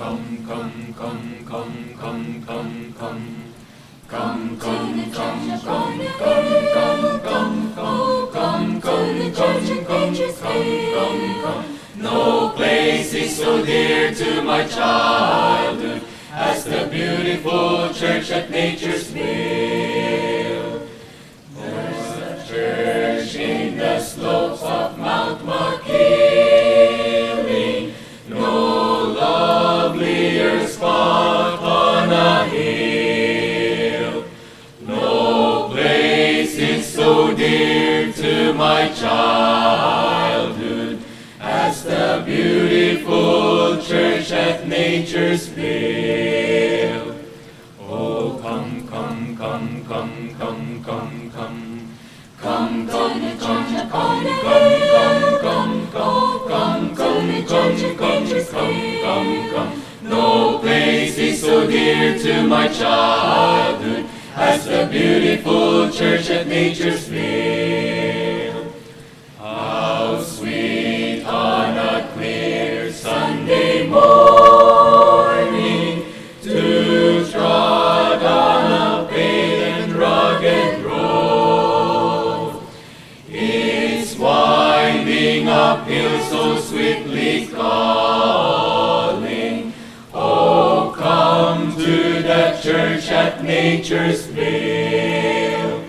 Come to the church upon a hill. Oh, come to the church of nature's field. No place is so dear to my childhood as the beautiful church at nature's field. There's a church in the slopes of Mount Markili, no lovelier spot on a hill. No place is so dear to my childhood as the beautiful church at nature's field. Oh, come, come, come, come, come, come, come. Come to the church upon a hill. Come to the church of nature's field. No place is so dear to my childhood as the beautiful church at nature's field. How sweet on a clear Sunday morning to trod on a paved and rugged road. It's winding uphill so swiftly calling. Oh, come to the church at nature's field.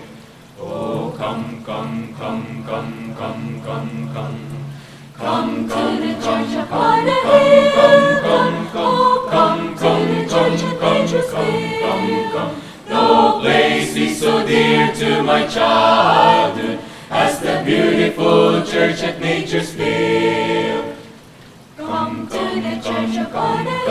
Oh, come, come, come, come, come, come, come. Come to the church upon a hill. Come to the church at nature's field. No place is so dear to my childhood as the beautiful church at nature's field. Come to the church upon a hill.